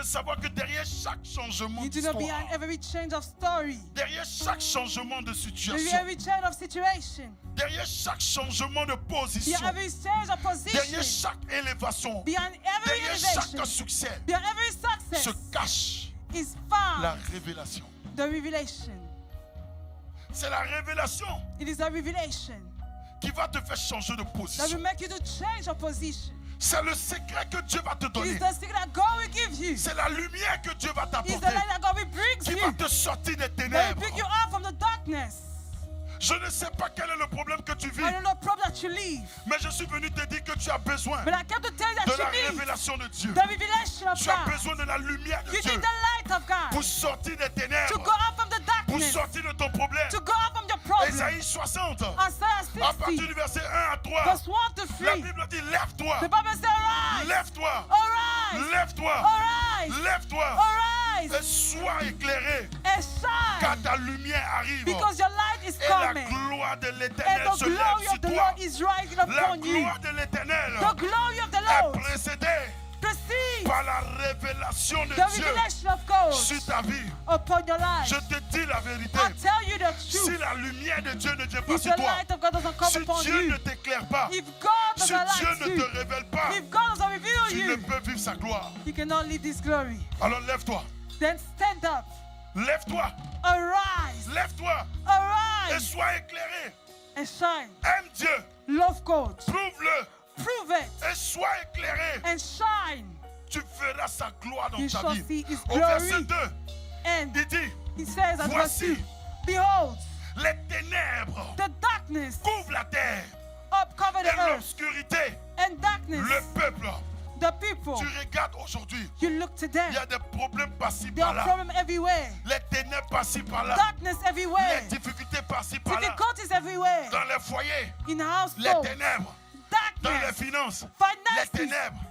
savoir que derrière chaque changement You need to know d'histoire, behind every change of story, derrière chaque changement de behind situation, every change of situation, derrière chaque changement de position, behind every change of derrière position, chaque élévation, behind every derrière elevation, chaque succès, behind every se success cache is la found révélation. the revelation. C'est la révélation It is a revelation qui va te faire changer de that will position. make you to change your position. C'est le secret que Dieu va te It donner. is the secret that God will give you. C'est la lumière que Dieu va It's t'apporter the light that God will bring to qui va you. te sortir des That will ténèbres. pick you up from the darkness. Je ne sais pas quel est le problème que tu vis, I don't know the problem that you live, mais je suis venu te dire que tu as besoin but I came to tell you de la that you need révélation de Dieu. the revelation of Tu as God. besoin de la lumière de You Dieu need the light of pour God sortir des to ténèbres, go out from the pour darkness, sortir de ton problème. to go out from your problem. Ésaïe 60, Isaiah à partir 60, du verset 1 à 3, verse 1 to la 3. Bible dit lève-toi, The Bible says, arise, lève-toi, arise, lève-toi, arise, lève-toi arise, et sois éclairé and car shine, ta lumière arrive because your light is et la coming. gloire de And l'Éternel the se lève glory sur of the toi. Lord is rising La upon you. gloire de l'Éternel The glory of the est Lord précédée precedes par la révélation de the Dieu revelation of God sur ta vie. upon your life. Je te dis la vérité. I'll tell you the Si truth. la lumière de Dieu ne vient pas If sur the toi, light of God doesn't come si upon Dieu ne you, t'éclaire pas, if God si doesn't Dieu light ne you, te révèle pas, if God doesn't reveal tu ne you, peux vivre sa gloire. you cannot live this glory. Alors lève-toi, Then stand up, lève-toi, arise, lève-toi et arise, sois éclairé. and shine. Aime Dieu, Love God. prouve-le Prove it et sois éclairé. and shine. Tu verras sa gloire dans You ta shall vie. see His Au verset glory. 2, And il dit, He says at verse voici, 2, behold, les ténèbres the darkness couvrent la terre cover et the earth, l'obscurité, and darkness, le peuple. the people. Tu regardes aujourd'hui, You look to them. il y a des problèmes par-ci There are par-là, problems everywhere, les ténèbres par-ci par-là, darkness les everywhere, difficultés par-ci par-là, difficulties everywhere, dans les foyers, in les households, ténèbres, dans les darkness, finances, les finances, ténèbres,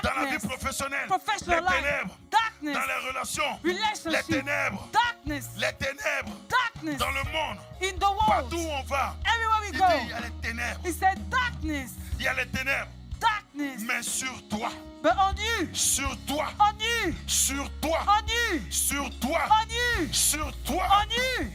dans la vie darkness, professionnelle, professional les life, ténèbres, darkness, dans les relations, les relationship, ténèbres, darkness, les ténèbres, darkness, dans le monde, in the world, partout où on va, everywhere we il dit, go. il y a les ténèbres, He said darkness, il y a les ténèbres, darkness, mais sur toi, but on you, sur toi, on you, sur toi, on you, sur toi, on you, sur toi, on you.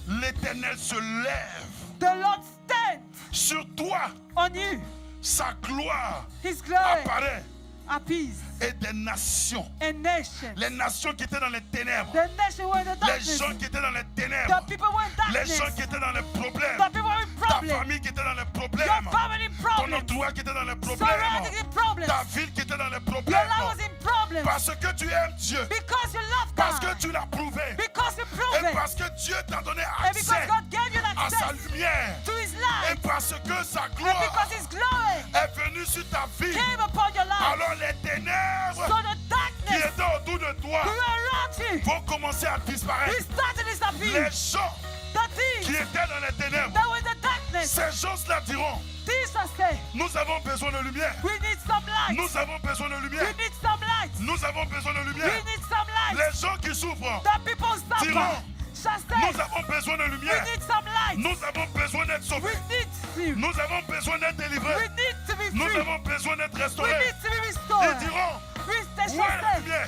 l'Éternel se lève. The Lord stands Sur toi, on you. sa gloire His glory apparaît appease et des nations. and nations. Les nations qui étaient dans les ténèbres, The nation were in the les darkness. gens qui étaient dans les The ténèbres, people were in les darkness. gens qui étaient dans les problèmes, The people were in ta problems. famille qui était dans les Your problèmes, family ton problems. entourage qui était dans les Surrounding problèmes, in problems. ta ville qui était dans les Your life problèmes, was in problems. parce que tu aimes Dieu, Because you love parce que God. tu l'as prouvé, Because you et prove it. parce que Dieu t'a donné And because accès God gave you à sa access lumière, to His et light. parce que sa And gloire because His glory est venue sur ta vie, came upon your life. alors les ténèbres So the qui darkness étaient autour de toi who were around you, vont commencer à we disparaître. started to Les disappear. gens The qui thieves étaient dans les ténèbres, that were in the darkness, ces gens-là diront, thieves shall say, nous avons besoin de lumière, we need some light. nous avons besoin de We lumière, need some light. nous avons besoin de We lumière. need some light. Les gens qui souffrent, The people suffer diront, shall nous say, avons besoin de we lumière, need some light. nous avons besoin d'être We sauvés, need you. nous avons besoin d'être We délivrés, need to be nous free. avons besoin d'être We restaurés. need to be Ils restored. diront, They où est shall la say, lumière?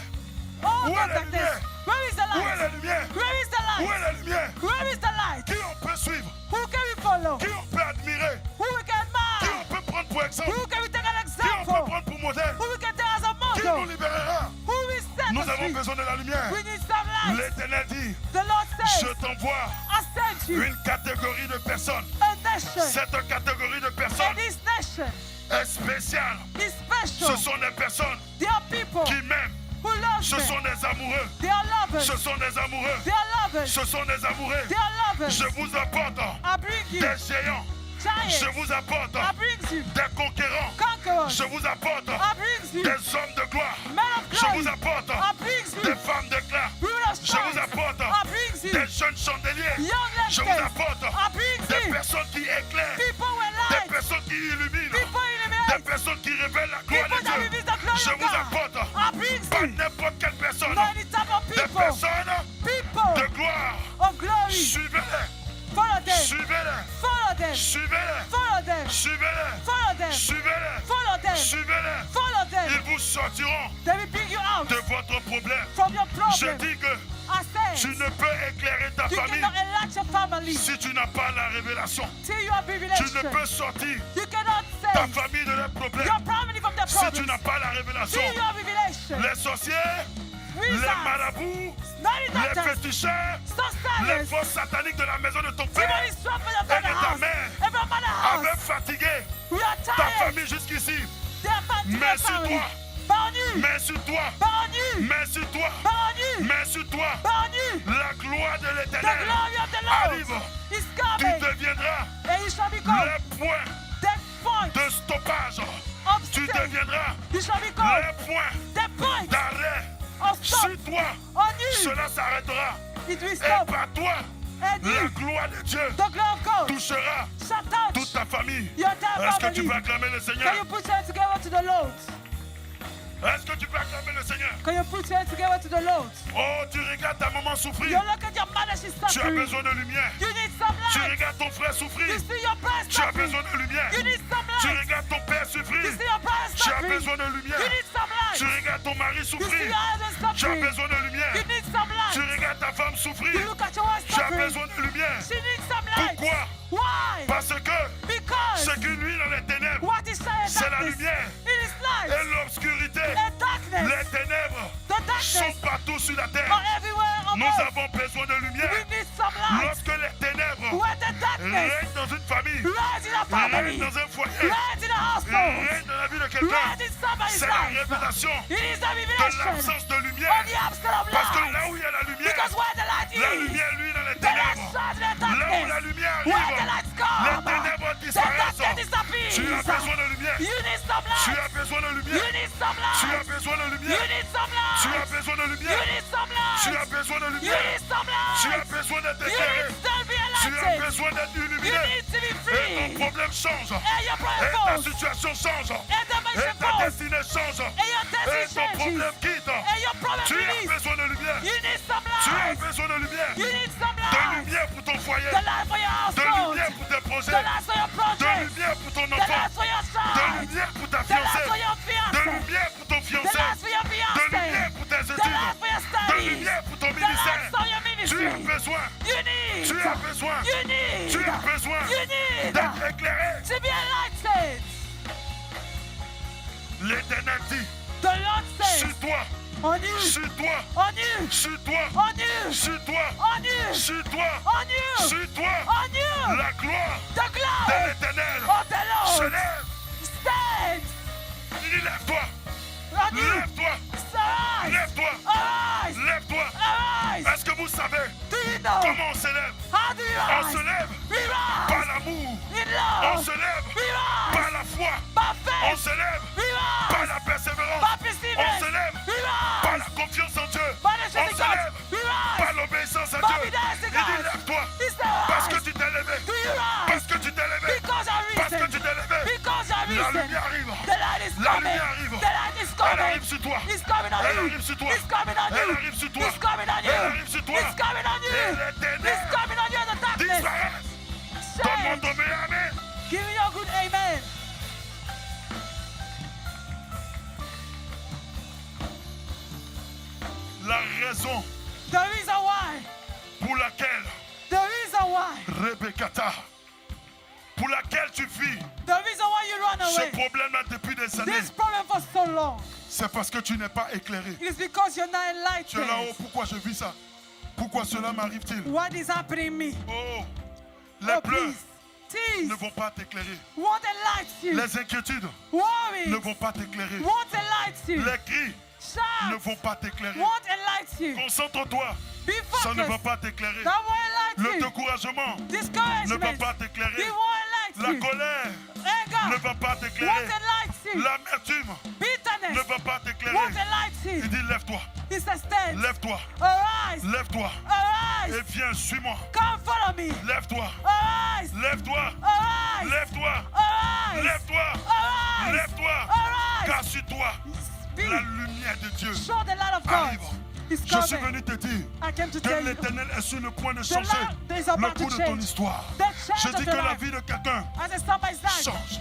oh Où est la darkness, lumière? where is the Où est light? la lumière? Where is the Où est light? la lumière? Where is the light? Qui on peut suivre? Who can we follow? Qui on peut admirer? Who we can Qui mark? on peut prendre pour exemple? Who can we take an Qui on peut example? prendre pour modèle? Who we can take as a Qui nous model? libérera? Who will set Nous us avons free? besoin de la lumière. We need some light. L'Éternel dit, The Lord je says, t'envoie I sent you une catégorie de personnes. a nation. Cette catégorie de And personnes this nation est spéciale. is Ce special. sont des personnes They are people qui m'aiment. who love Ce me. sont des amoureux. They are lovers. Ce sont des amoureux. They are lovers. Ce sont des amoureux. They are lovers. Je vous apporte I bring you des géants. Je giants. vous apporte I bring you des conquérants. conquerors. Je vous apporte I bring you des hommes de gloire. men of Je glory. vous apporte I bring des you femmes d'éclat. women of Je vous strength. apporte I bring you des jeunes chandeliers. young Je vous lampstands. apporte I bring des you personnes qui éclairent, people with des light. personnes qui illuminent, People des illuminate. personnes qui révèlent la gloire People de that Dieu. reveal the glory Je of vous God. apporte I bring pas you n'importe quelle personne, not any type of des people. personnes People de gloire. of glory. Suivez-les, Follow them. suivez-les, Follow them. suivez-les, Follow them. suivez-les, Follow them. suivez-les, Follow them. suivez-les. Follow them. Ils vous sortiront They will bring you out de votre problème. from your Je problem. dis que I tu said, ne peux éclairer ta you famille cannot enlarge your family si tu n'as pas la révélation. till you have Tu revelation. ne peux sortir You cannot ta save famille de leurs problèmes your family from their si tu problems n'as pas la révélation. till you have revelation. Les sorciers, les Wizards, marabouts, many les doctors, féticheurs, les sorcerers, forces sataniques de la maison de ton père demonic strong from your et de father's ta house, mère every mother's avaient house. fatigué We are ta tired. famille jusqu'ici. They are fighting Mais your sur family. toi, But on you, mais sur toi, but on you, mais sur toi, but on you, mais sur toi, but on you. la gloire de The l'Éternel glory of the Lord arrive. is Tu coming, deviendras and you shall become le point the point de stoppage. of Tu stay. deviendras You shall become le point the point d'arrêt. of stop Sur toi, on you. cela s'arrêtera. It will Et stop. par toi, And la you, gloire de Dieu the glory of God, touchera shall touch toute ta famille. your entire Est-ce que tu family. peux acclamer le Can Seigneur? you put your hands together to the Lord? Est-ce que tu peux acclamer le Seigneur? Can you put your hands together to the Lord? Oh, tu regardes ta maman You souffrir. look at your mother, she's Tu as suffering. besoin de lumière. You need some Tu light. regardes ton frère You souffrir. see your brother Tu as suffering. besoin de lumière. You need some Tu light. regardes ton père You souffrir. see your brother Tu as suffering. besoin de You lumière. need some light. Tu regardes ton mari You see souffrir. your husband Tu as suffering. besoin de lumière. You need some Tu light. regardes ta femme souffrir. You look at your wife Tu as suffering. besoin de lumière. She needs some light. Pourquoi? Why? Parce que Because ce qui nuit dans les ténèbres, what is shining c'est la darkness? lumière. It is light. Et l'obscurité, And darkness. les ténèbres The sont darkness partout sur la terre. are everywhere on Nous earth. avons besoin de We lumière. need some light. Lorsque les ténèbres Where the darkness règnent dans une famille, lies in a family, règnent dans un foyer, lies in a household, règnent dans la vie de quelqu'un, lies in somebody's c'est la life. révélation It is the de revelation l'absence de of lumière. the absence of Parce que light. là où il y a la lumière, Because where the light la is, lumière lui dans les the light ténèbres. shines in the Là où la darkness. lumière Where the arrive, lights les come, ténèbres the disparaissent. darkness disappears. Tu as besoin de lumière. You need some Tu light. as besoin de You lumière. need some Tu as light. besoin de You lumière. need some Tu as light. besoin de You lumière. need some Tu light. as besoin de You lumière. need some Tu as light. besoin d'être You éclairé. need to be Tu as enlightened. besoin d'être You illuminé. need to be Et ton free. problème change. And your Et problem ta falls. situation change. And the Et mission ta falls. destinée change. And your Et destiny ton changes. problème quitte. And your problem Tu as release. besoin de lumière. You need some Tu as light. besoin de lumière. You need some De light. lumière pour ton foyer. The light for your De household. lumière pour tes The projets. light for your De project. lumière pour ton The enfant. light for your De child. lumière pour ta The light fiancée. for your De fiancé. lumière pour ton The fiancé. light for your De fiancé. lumière pour tes The études. light for your De studies. lumière pour ton The ministère. light for your Tu as ministry. besoin. You need. Tu as besoin. You need. Tu as besoin You need d'être éclairé. to be enlightened. L'Éternel dit, The Lord says, sur toi, on you, sur toi, on you, sur toi, on you, sur toi, on you, sur toi, on you, sur toi, on you. la gloire The de glory l'Éternel of the se Lord lève. stands Il dit, lève-toi, on you. lève-toi, Arise, lève-toi, arise, lève-toi. arise. Est-ce que vous savez Do you know comment on se lève? how do you On se rise? lève We rise par l'amour. in On love. se lève We rise par la foi. by On faith. se lève We par rise la persévérance. by On perseverance. se lève We par rise la confiance en Dieu. by the On trust in se God. lève We par rise l'obéissance à by Dieu. obedience to Il dit, God. lève-toi He said, parce que rise. tu t'es levé. Do you rise? Parce que tu t'es levé. Because I Parce que reason. tu t'es levé. Because I La reason. lumière arrive. The light is La coming. lumière arrive. The light is Elle coming. arrive sur toi. It's coming on Elle you. arrive sur toi. It's coming on Elle you. arrive sur toi. It's coming on Elle you. arrive sur toi. It's coming on Et you. les It's ténèbres coming on you in the darkness. disparaissent. Donne-moi Change. ton meilleur amen. Give me your good amen. La raison The reason why. pour laquelle The reason why. Rebekata, pour laquelle tu vis The reason why you run ce away. problème-là depuis des années, This problem for so long. c'est parce que tu n'es pas éclairé. It is because you're not Tu es là, oh, enlightened. pourquoi je vis ça? Pourquoi cela m'arrive-t-il? What is happening to me? Oh, les Oh, pleurs please. Tease ne vont pas t'éclairer. won't enlighten you. Les inquiétudes Worries ne vont pas t'éclairer. won't enlighten you. Les cris ne Shouts vont pas t'éclairer. won't enlighten you. Concentre-toi, Be ça ne va focused. pas t'éclairer. That won't Le enlighten you. découragement ne va Discouragement. pas It t'éclairer. won't La enlighten you. colère ne Anger va pas won't t'éclairer. enlighten you. L'amertume ne Bitterness va pas t'éclairer. won't enlighten Il you. dit, lève-toi, He says, stand. lève-toi, Arise. lève-toi Arise. et viens, suis-moi. Come follow me. Lève-toi, Arise. lève-toi, Arise. lève-toi, Arise. lève-toi, Arise. lève-toi, Arise. car sur toi, Speak. la lumière de Dieu Show the light of God. arrive. Is Je suis coming. venu te dire I came to que tell you. l'Éternel est sur le point de The changer Lord is le about cours to de ton change. histoire. The change Je of dis your que la life. vie de quelqu'un As a somebody's life. change.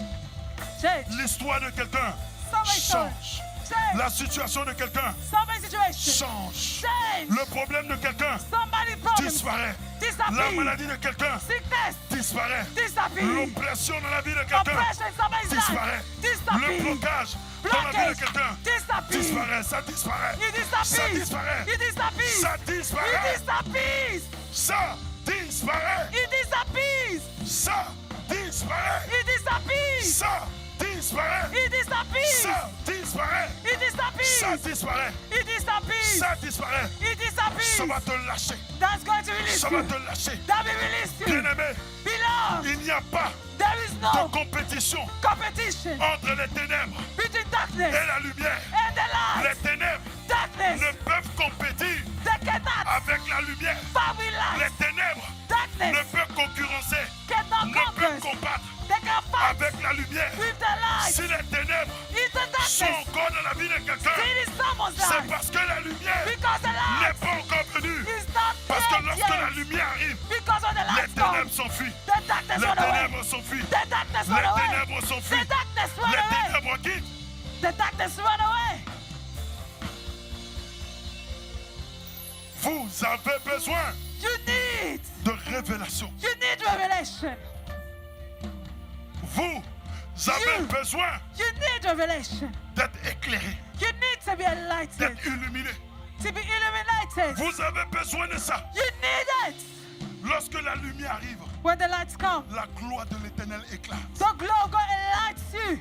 Change. L'histoire de quelqu'un Somebody's story. change. Change. La situation de quelqu'un Somebody's situation. change. Change. Le problème de quelqu'un Somebody's problem. disparaît. La Disappear. maladie de quelqu'un Sickness. disparaît. Disappear. L'oppression dans la vie de quelqu'un Oppression in somebody's disparaît. life. Le Disappear. blocage dans la vie de Blockage. quelqu'un Disappear. disparaît. Ça disparaît. It Ça disappears. disparaît. It disappears. Ça It disparaît. disappears. Ça disparaît. It disappears. Ça disparaît. It disappears. Ça disparaît. It disappears. Ça disparaît. It disappears. Ça disparaît. It disappears. Ça disparaît. It disappears. Ça va te lâcher. That's going to release Ça va you. te lâcher. That will release you. Bien-aimé, Beloved, il n'y a pas there is de no compétition competition entre les ténèbres between darkness et la lumière. and the Les light. ténèbres Darkness, ne peuvent compétir they cannot avec la lumière. fight with Les light. ténèbres ne Darkness peuvent concurrencer, cannot ne peuvent conquer. combattre They can fight avec la lumière. with the light. Si les ténèbres It's the sont darkness. encore dans la vie de quelqu'un, It is someone's c'est life. parce que la lumière Because the n'est light pas encore venue. is not Parce que yet lorsque la yet. lumière arrive, Because when the les light comes, ténèbres s'enfuient. the darkness Les run away. ténèbres s'enfuient. The darkness Les run away. ténèbres The s'enfuient. darkness run Les away. ténèbres quittent. The darkness run away. Vous avez besoin You need. de révélation. You need revelation. Vous avez You. besoin You need revelation. d'être éclairé, You need to be enlightened. d'être illuminé. To be illuminated. Vous avez besoin de ça. You need it. Lorsque la lumière arrive, When the lights come, la gloire de l'Éternel éclate. the glow of God enlightens you.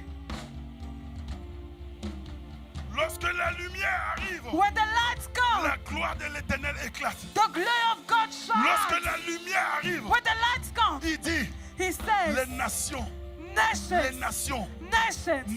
Lorsque la lumière arrive, When the lights come, la gloire de l'Éternel éclate. the glow of God Lorsque shines. la lumière arrive, When the lights come, il dit, He says, les nations nations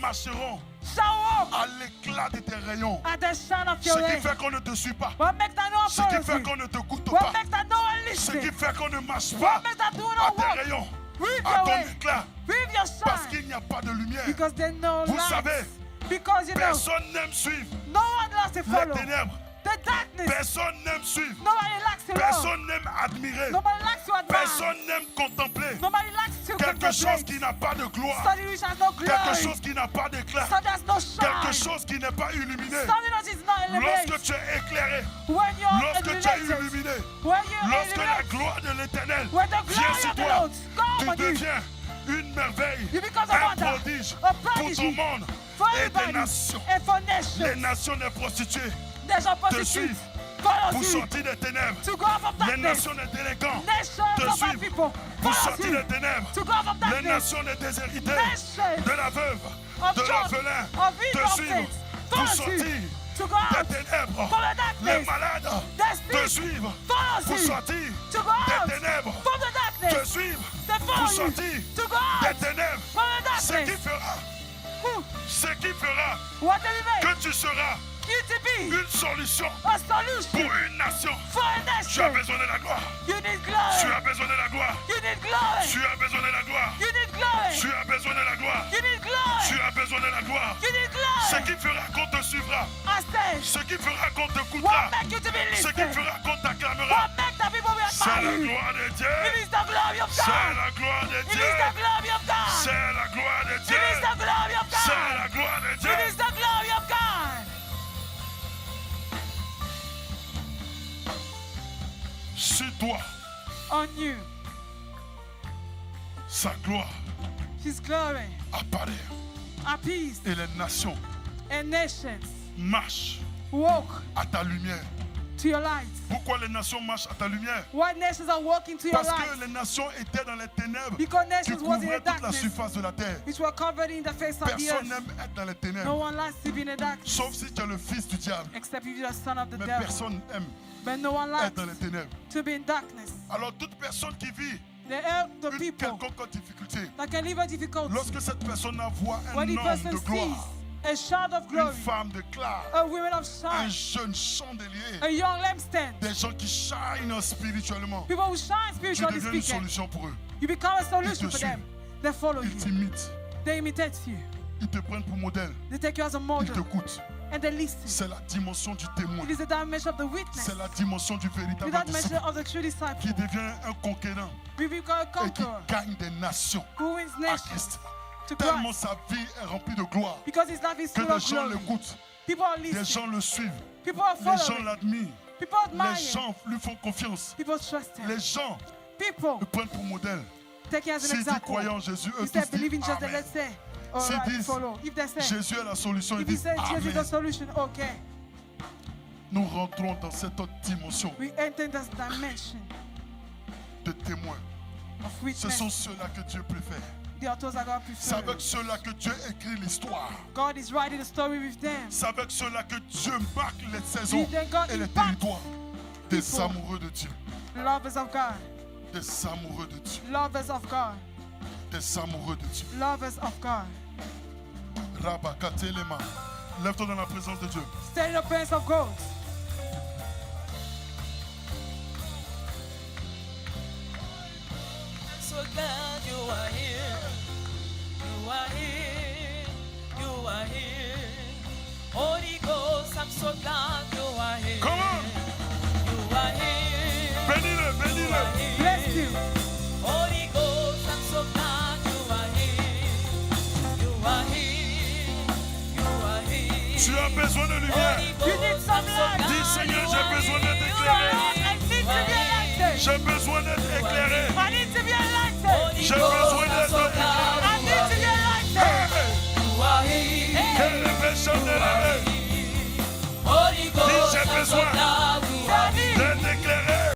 marcheront shall walk à l'éclat de tes rayons. at the shine of Ce your qui way. fait qu'on ne te suit pas. What makes that no one Ce qui follow fait you? qu'on ne te goûte What pas. makes that no one Ce listen? qui fait qu'on ne marche pas What makes that do à not tes walk rayons, with à your ton way, éclat. with your Parce shine? qu'il n'y a pas de lumière. Because there's no Vous light. savez, Because you know, personne n'aime suivre no one loves to les follow. ténèbres. The darkness. Personne n'aime suivre. Nobody likes to love. Personne n'aime admirer. Nobody likes to admire. Personne n'aime contempler Nobody likes to quelque chose contemplate. qui n'a pas de gloire. Something which has no Quelque glory. chose qui n'a pas d'éclat. Something has no shine. Quelque chose qui n'est pas illuminé. Something that is not illuminated. Lorsque tu es éclairé, When you're lorsque tu es illuminated. illuminé, When you're lorsque la illuminated. gloire de l'Éternel When the vient glory sur of the toi, Lord comes tu on you. deviens une merveille, You become a un wonder, prodige a pour prodigy ton monde for et des everybody nations. and for Les nations. nations des prostituées They shall te prostitute. suivent Follow pour you. sortir des ténèbres. To go from Les darkness. nations des délinquants Nations te of my suivent people. pour Follow sortir you. des ténèbres. To go from Les darkness. nations des déshérités, Nations de la veuve, of de church, l'orphelin of te widows, suivent pour follow sortir you. To go des out ténèbres. from the Les darkness. malades The te sick suivent follow pour you. sortir To go out des ténèbres. from the Te darkness. suivent They pour follow you. sortir To go des out ténèbres. from the Ce qui darkness. fera, Who? ce qui fera What do we que make? tu seras You to be une solution a pour solution une nation. for a Tu as nation. besoin de la gloire. You need Tu glory. as besoin de la gloire. You need glory. Tu as besoin de la gloire. You need glory. Tu as besoin de la gloire. You need Tu glory. as besoin de la gloire. You need Ce glory. qui fera qu'on te suivra. I said, Ce qui fera qu'on te what coûtera. make you to be Ce qui listened? fera qu'on t'acclamera. What make the people will C'est la admire you? gloire de Dieu. It is the glory of C'est God. la gloire de It Dieu. is the glory of God. C'est la gloire de It Dieu. is the glory of C'est God. la gloire de Dieu. It is the glory of God. Sur toi, On you, sa gloire His glory apparaît appease et les nations and nations marchent walk à ta lumière. to your light. Pourquoi les nations marchent à ta lumière? Why nations are walking to your Parce que light? les nations étaient dans les ténèbres Because qui nations was in couvraient the toute la darkness, surface de la terre. which were covered in the face of the Personne earth. n'aime être dans les No ténèbres, one likes to be in the darkness, sauf si tu es le fils du diable. except if you're the son of the Mais devil. personne n'aime But no one être likes dans les ténèbres. to be in darkness. Alors toute personne qui vit The une people quelconque difficulté, that can live a difficult lorsque cette personne voit un when the homme person de sees gloire, a shard of une glory, femme de gloire, a woman of un shine, jeune chandelier, a young lampstand, des gens qui shine spirituellement, people who shine tu spiritually deviens une speaking, solution pour eux. you become a solution Ils te for them. They follow Ils you. t'imitent, They imitate you. ils te prennent pour modèle, They take you as a ils te model coûtent. and they listen. C'est la dimension du témoin, It is the dimension of the witness, c'est la dimension du the véritable dimension disciple of the true disciple. qui devient un conquérant We become a et qui conqueror gagne des nations who wins à nations Christ. to Tellement Christ sa vie est remplie de gloire because his life is que full des of gens glory. l'écoutent People are Des listening. gens le suivent. People are Les gens following. l'admirent. People admire. Les gens lui font confiance. People trust him. Les gens People le prennent pour modèle. take him as an S'ils disent example. croyant en Jésus, eux You say tous believe in disent Jesus, then Amen. let's say, S'ils alright, disent follow. If they say, Jésus est la solution, ils if he disent says Jesus is the Amen. solution, okay. Nous rentrons dans cette autre dimension We enter this dimension de témoins. of Ce witness. sont ceux-là que Dieu préfère. The authors that God C'est avec prefers. ceux-là que Dieu écrit l'histoire. God is writing the story with them. C'est avec ceux-là que Dieu marque les saisons Then God et les impacts territoires. Des people. amoureux de Dieu. Lovers of God. Des amoureux de Dieu. Lovers of God. Des amoureux de Dieu. Lovers of God. Rabakatelema. Lève-toi dans la présence de Dieu. Stay in the presence of God. I'm so glad you are here. You are here. You are here. Holy Ghost, I'm so glad you are here. Come on. You are here. Bénis-le, You bénis-le. are here. Bless you. Holy Ghost, I'm so glad you are here. You are here. You are here. Tu as besoin de lumière. Holy Ghost, You need some I'm so light. glad